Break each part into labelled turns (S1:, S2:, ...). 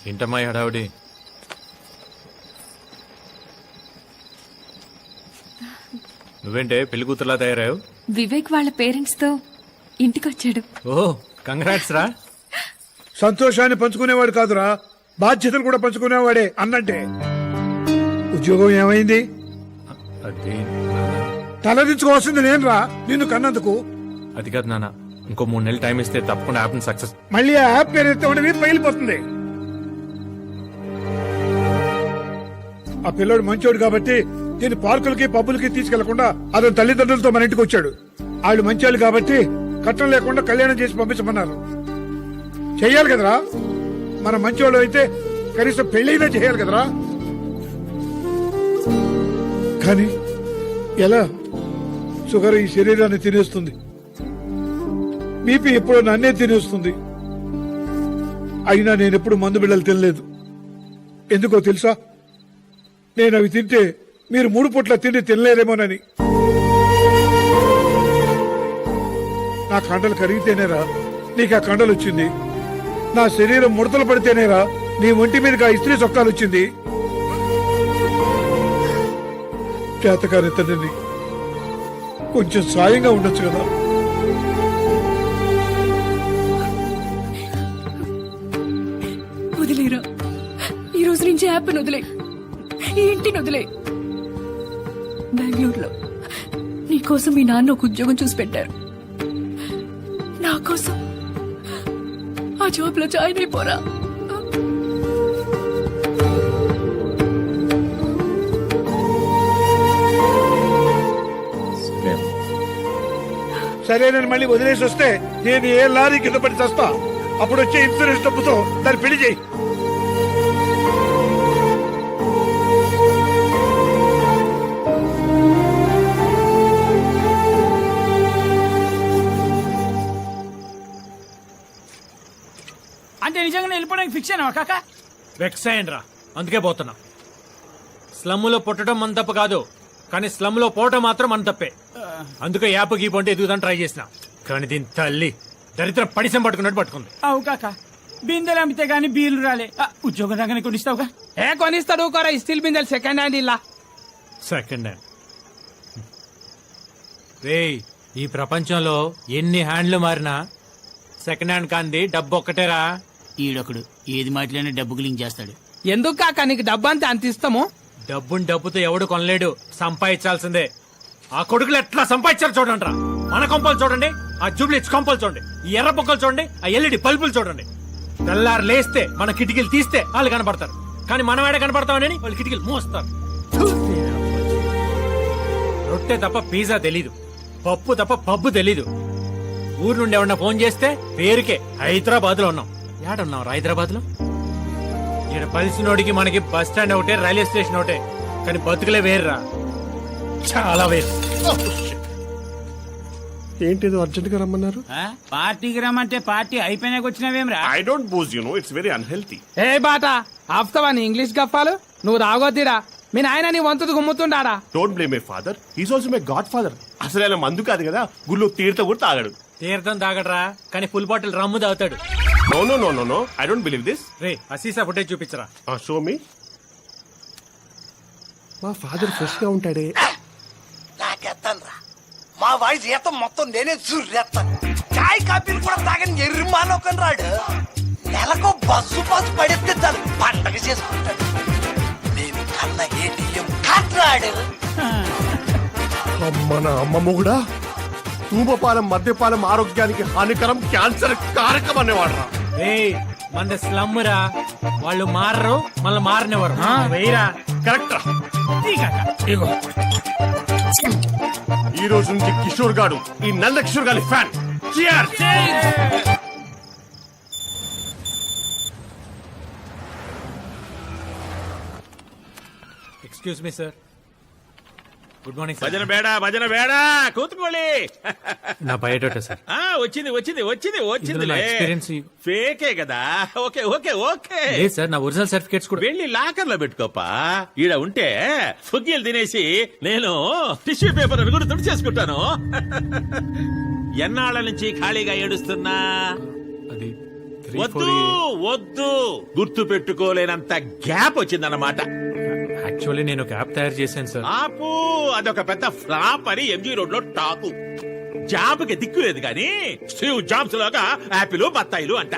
S1: ఏంటమ్మా ఈ హడావుడి? నువ్వేంటే పెళ్లి కూతురులా తయారావు?
S2: వివేక్ వాళ్ళ పేరెంట్స్ తో ఇంటికొచ్చాడు.
S1: ఓ కంగ్రాట్స్ రా.
S3: సంతోషాన్ని పంచుకునేవాడు కాదురా, బాధ్యతలు కూడా పంచుకునేవాడే అన్నంటే. ఉద్యోగం ఏమైంది?
S1: అది
S3: తలదించుకోవాల్సింది నేను రా, నిన్ను కన్నందుకు.
S1: అది కాదు నాన్న, ఇంకో 3 నెలలు టైం ఇస్తే తప్పకుండా యాప్ సక్సెస్.
S3: మళ్ళీ ఆ యాప్ పేరు ఎత్తే ఉండేది పగిలిపోతుంది. ఆ పిల్లోడు మంచోడు కాబట్టి దీని పార్కులకి పబ్బులకి తీసుకెళ్లకుండా అతని తల్లిదండ్రులతో మన ఇంటికి వచ్చాడు. వాళ్ళు మంచోళ్ళు కాబట్టి కట్నం లేకుండా కళ్యాణం చేసి పంపించమన్నారు. చెయ్యాలి కదరా, మన మంచోళ్ళు అయితే కనీసం పెళ్లైనా చేయాలి కదరా. కానీ ఎలా? షుగర్ ఈ శరీరాన్ని తినేస్తుంది, బీపీ ఎప్పుడో నన్నే తినేస్తుంది. అయినా నేనెప్పుడు మందు బిళ్ళలు తినలేదు. ఎందుకో తెలుసా? నేను అవి తింటే మీరు 3 పూట్ల తిండి తినలేరేమోనని. నా కండలు కరిగితేనేరా నీకు ఆ కండలు వచ్చింది. నా శరీరం ముడతలు పడితేనేరా నీ ఒంటి మీదకి ఆ ఇస్త్రీ చొక్కాలు వచ్చింది. చేతకాని తండ్రిని కొంచెం సాయంగా ఉండొచ్చు కదా.
S2: వదిలేరా, ఈ రోజు నుంచి యాప్ వదిలే, ఈ ఇంటిని వదిలే. బెంగళూరులో నీకోసం మీ నాన్న ఒక ఉద్యోగం చూసి పెట్టారు. నా కోసం ఆ జాబ్ లో జాయిన్ అయిపోరా.
S3: సరే, నేను మళ్ళీ వదిలేసి వస్తే నేను ఏ లారీ కింద పడి చస్తా. అప్పుడు వచ్చే ఇన్సూరెన్స్ డబ్బుతో దాన్ని పెళ్లి చేయి.
S4: అంటే నిజంగా వెళ్ళిపోవడానికి ఫిక్స్ అయినా కాక?
S1: వెక్స్ అయ్యండి రా, అందుకే పోతున్నా. స్లమ్ములో పుట్టడం మన తప్పు కాదు, కానీ స్లమ్లో పోవటం మాత్రం మన తప్పే. అందుకే యాప్ గీపంటే ఎదుగుదని ట్రై చేసిన, కానీ దీని తల్లి దరిద్రం పడిసం పట్టుకున్నట్టు పట్టుకుంది.
S4: అవు కాక, బిందెలు అమ్మితే గానీ బీర్లు రాలే. ఉద్యోగం రాగానే కొనిస్తావుగా? కొనిస్తాడు కోరా, స్టీల్ బిందెలు సెకండ్ హ్యాండ్. ఇలా
S1: సెకండ్ హ్యాండ్ రే, ఈ ప్రపంచంలో ఎన్ని హ్యాండ్లు మారినా సెకండ్ హ్యాండ్ కాంది డబ్బు ఒక్కటేరా.
S5: ఈడొకడు ఏది మాట్లాడినా డబ్బుకు లింక్ చేస్తాడు.
S4: ఎందుకు కాక నీకు డబ్బు అంతే అంత ఇస్తాము?
S1: డబ్బుని డబ్బుతో ఎవడు కొనలేడు, సంపాదించాల్సిందే. ఆ కొడుకులు ఎట్లా సంపాదించారు చూడండి. మన కొంపలు చూడండి, ఆ జూబ్లీస్ కొంపలు చూడండి, ఈ ఎర్ర పొక్కలు చూడండి, ఆ ఎల్ఈడి బల్బులు చూడండి. తెల్లారు లేస్తే మన కిటికీలు తీస్తే వాళ్ళు కనపడతారు, కానీ మనం ఏడ కనపడతామని వాళ్ళు కిటికీలు మోస్తారు. రొట్టె తప్ప పిజ్జా తెలీదు, పప్పు తప్ప పబ్బు తెలీదు. ఊరు నుండి ఎవరన్నా ఫోన్ చేస్తే పేరుకే హైదరాబాద్ లో ఉన్నాం. ఏడున్నాం హైదరాబాద్ లో? ఇక్కడ పలిసినోడికి మనకి బస్ స్టాండ్ ఒకటే, రైల్వే స్టేషన్ ఒకటే, కానీ బతుకులే వేరురా, చాలా వేరు.
S6: ఏంటిదో అర్జెంట్ గా రమ్మన్నారు?
S4: పార్టీకి రమ్మంటే పార్టీ అయిపోయినాక వచ్చినావేమ్రా?
S6: I don't booze, you know. It's very unhealthy.
S4: ఏ బాట ఆపుతావా నీ ఇంగ్లీష్ గప్పాలు? నువ్వు రాగొద్దిరా, మీ నాయన నీ వంతుకు గుమ్ముతుండారా?
S6: Don't blame my father. He's also my godfather. అసలు ఆయన మందు కాదు కదా, గుళ్ళో తీర్థం కూడా తాగాడు.
S1: తీర్థం తాగడరా, కానీ ఫుల్ బాటిల్ రమ్ము తాగుతాడు.
S6: No. I don't believe this.
S1: రే, అసీసా ఫుటేజ్ చూపించరా.
S6: Show me. మా ఫాదర్ ఫ్రెష్ గా ఉంటాడే.
S7: నాకెత్తానురా, మా వాడి జీతం మొత్తం నేనే చూరేస్తాను. చాయ్ కాఫీలు కూడా తాగని ఎర్రిమానోకని రాడు. నెలకు బస్సు పడితే చాలు పండగ చేసుకుంటాడు. నేను కన్న ఏటీఎం కాట్లాడు.
S6: మన అమ్మమ్మ కూడా ధూమపానం మద్యపానం ఆరోగ్యానికి హానికరం, క్యాన్సర్ కారకం అనేవాడరా.
S1: రే, మన స్లమ్ రా, వాళ్ళు మారరు, మళ్ళీ మారనివ్వరు. వేయరా.
S6: కరెక్ట్ రా. ఈ రోజు నుంచి కిషోర్ గాడు ఈ నల్ల కిషోర్ గారి fan.
S1: Excuse me sir. Good morning sir.
S8: భజన బేడా కూతుకోళి.
S1: నా బయోడేటా సార్.
S8: వచ్చింది
S1: ఎక్స్పీరియన్స్
S8: ఫేకే కదా. ఓకే
S1: లేదు సార్, నా ఒరిజినల్ సర్టిఫికేట్స్ కూడా.
S8: వెళ్ళి లాకర్ లో పెట్టుకోపా. ఈడ ఉంటే ఫుగ్గీలు తినేసి నేను టిష్యూ పేపర్ కూడా తుడిచేసుకుంటాను. ఎన్నాళ్ళ నుంచి ఖాళీగా ఏడుస్తున్నా?
S1: అది
S8: వద్దు వద్దు గుర్తు పెట్టుకోలేనంత గ్యాప్ వచ్చిందన్నమాట.
S1: యాక్చువల్లీ నేను ఒక యాప్ తయారు చేశాను సార్.
S8: ఆపు, అదొక పెద్ద ఫ్లాప్ అని ఎంజీ రోడ్ లో టాకు. జాబ్కి దిక్కు లేదు గాని స్టీవ్ జాబ్స్ లాగా యాపిల్ బత్తాయిలు అంట.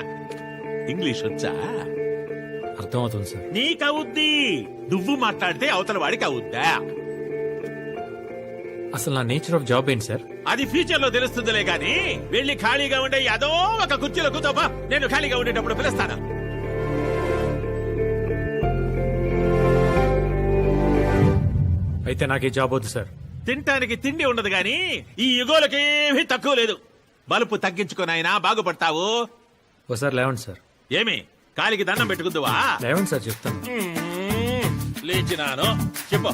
S8: ఇంగ్లీష్ వచ్చా?
S1: అర్థమవుతుంది సార్.
S8: నీకవుద్ది, నువ్వు మాట్లాడితే అవతల వాడికి అవుద్దా?
S1: అసలు నా నేచర్ ఆఫ్ జాబ్ ఏంటి సార్?
S8: అది ఫ్యూచర్ లో తెలుస్తుందిలే గాని వెళ్ళి ఖాళీగా ఉండే ఏదో ఒక కుర్చీలో కూతోపా, నేను ఖాళీగా ఉండేటప్పుడు పిలుస్తాను.
S1: అయితే నాకు ఈ జాబ్ వద్దు సార్.
S8: తినటానికి తిండి ఉండదు గాని ఈ యుగోలకేమీ తక్కువ లేదు. బలుపు తగ్గించుకున్నాయినా బాగుపడతావు.
S1: ఒకసారి లేవండి సార్.
S8: ఏమి కాలికి దండం పెట్టుకుందువా?
S1: లేవండి సార్ చెప్తాను.
S8: లేచినాను, చెప్పు.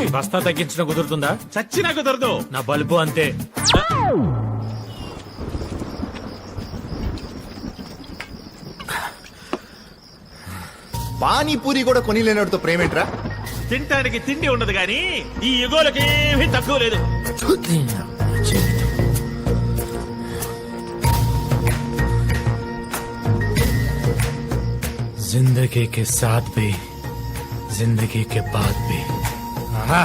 S1: ఈ బస్తా తగ్గించడం కుదురుతుందా?
S8: చచ్చినా కుదరదు.
S1: నా బల్బు అంతే.
S9: పానీపూరి కూడా కొనిలేనోడితో ప్రేమేంట్రా?
S8: తినటానికి తిండి ఉండదు గాని ఈ యుగోలకేమీ తక్కువ లేదు.
S1: जिंदगी के साथ भी जिंदगी के बाद भी. ఆహా,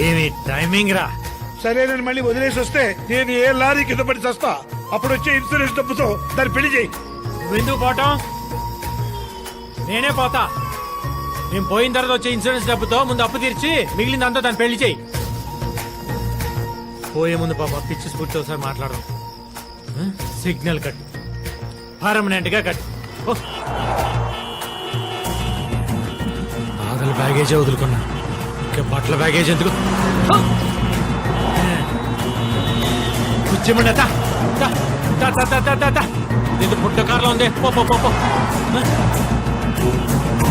S1: ఏమి టైమింగ్ రా.
S3: సరే నేను మళ్ళీ వదిలేసి వస్తే నేను ఏ లారీ కింద పడి చస్తా. అప్పుడు వచ్చే ఇన్సూరెన్స్ డబ్బుతో దాన్ని పెళ్లి చేయి.
S1: నువ్వెందుకు పోవటం? నేనే పోతా. నేను పోయిన తర్వాత వచ్చే ఇన్సూరెన్స్ డబ్బుతో ముందు అప్పు తీర్చి మిగిలిందంతా దాన్ని పెళ్లి చేయి. పోయే ముందు పాప పిచ్చి స్ఫూర్తి ఒకసారి మాట్లాడడం. సిగ్నల్ కట్, పర్మనెంట్ గా కట్. ఆగల బ్యాగేజే వదులుకున్నా, ఇంకా బట్టల బ్యాగేజ్ ఎందుకు? కూర్చోమండి. ఇది పుట్టకారులో ఉంది. పో పో పో పో.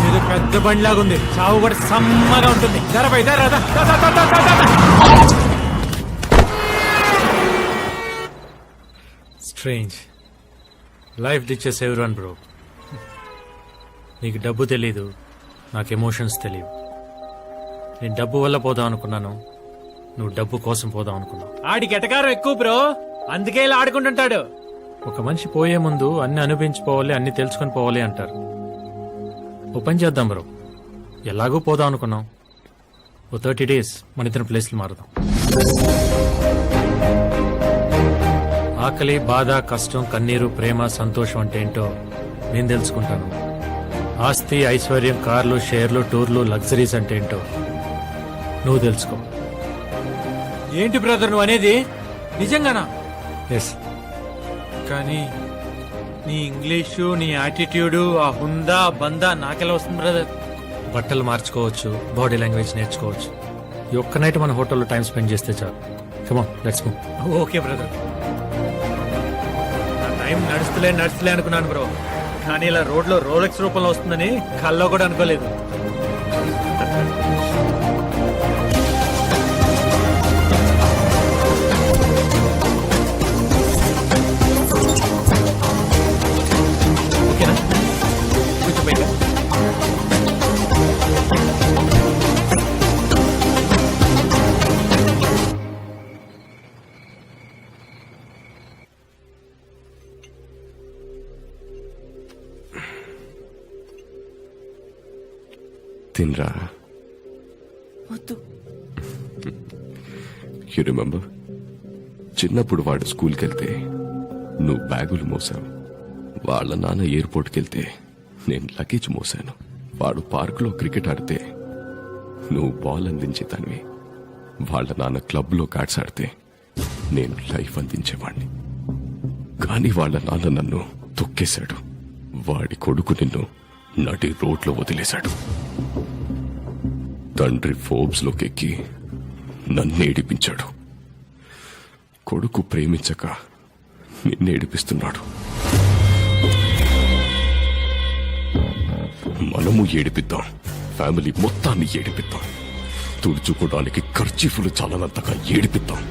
S1: ఇది పెద్ద బండిలాగా ఉంది. చావు కూడా సమ్మగా ఉంటుంది. ధరపై strange life ditches everyone bro. నీకు డబ్బు తెలీదు, నాకు ఎమోషన్స్ తెలియవు. నేను డబ్బు వల్ల పోదాం అనుకున్నాను, నువ్వు డబ్బు కోసం పోదాం అనుకున్నావు. ఆడికి ఎటకారం ఎక్కువ బ్రో, అందుకే ఇలా ఆడుకుంటుంటాడు. ఒక మనిషి పోయే ముందు అన్ని అనుభవించిపోవాలి, అన్ని తెలుసుకొని పోవాలి అంటారు. ఓ పని చేద్దాం బ్రో, ఎలాగూ పోదాం అనుకున్నాం. ఓ 30 days మన ఇద్దరు ప్లేస్లు మారుదాం. ఆకలి, బాధ, కష్టం, కన్నీరు, ప్రేమ, సంతోషం అంటే ఏంటో నేను తెలుసుకుంటాను. ఆస్తి, ఐశ్వర్యం, కార్లు, షేర్లు, టూర్లు, లగ్జరీస్ అంటే ఏంటో నువ్వు తెలుసుకో. ఏంటి బ్రదర్ నువ్వు అనేది? నిజంగానా? ఎస్. కానీ నీ ఇంగ్లీషు, నీ యాటిట్యూడ్, ఆ హుందా బందా నాకెలా వస్తుంది బ్రదర్? బట్టలు మార్చుకోవచ్చు, బాడీ లాంగ్వేజ్ నేర్చుకోవచ్చు. ఈ ఒక్క నైట్ మన హోటల్లో టైం స్పెండ్ చేస్తే చాలు. Come on, let's go. Okay brother. నా టైం నడుస్తులే అనుకున్నాను బ్రో, కానీ ఇలా రోడ్లో రోలెక్స్ రూపంలో వస్తుందని కల్లో కూడా అనుకోలేదు. ఓకేనా? కూర్చోపోయిందా?
S6: తిన్రా.
S2: వద్దు.
S6: యు రిమెంబర్ చిన్నప్పుడు వాడు స్కూల్కి వెళ్తే నువ్వు బ్యాగులు మోసావు, వాళ్ళ నాన్న ఎయిర్పోర్ట్కి వెళ్తే నేను లగేజ్ మోసాను. వాడు పార్కులో క్రికెట్ ఆడితే నువ్వు బాల్ అందించేదానివి, వాళ్ళ నాన్న క్లబ్లో కార్డ్స్ ఆడితే నేను లైఫ్ అందించేవాణ్ణి. కానీ వాళ్ళ నాన్న నన్ను తొక్కేశాడు. వాడి కొడుకు నిన్ను నడి రోడ్లో వదిలేశాడు. తండ్రి ఫోర్బ్స్లోకి ఎక్కి నన్ను ఏడిపించాడు. కొడుకు ప్రేమించక నిన్ను ఏడిపిస్తున్నాడు. మనము ఏడిపిద్దాం, ఫ్యామిలీ మొత్తాన్ని ఏడిపిద్దాం, తుడుచుకోవడానికి ఖర్చీఫులు చాలనంతగా ఏడిపిద్దాం.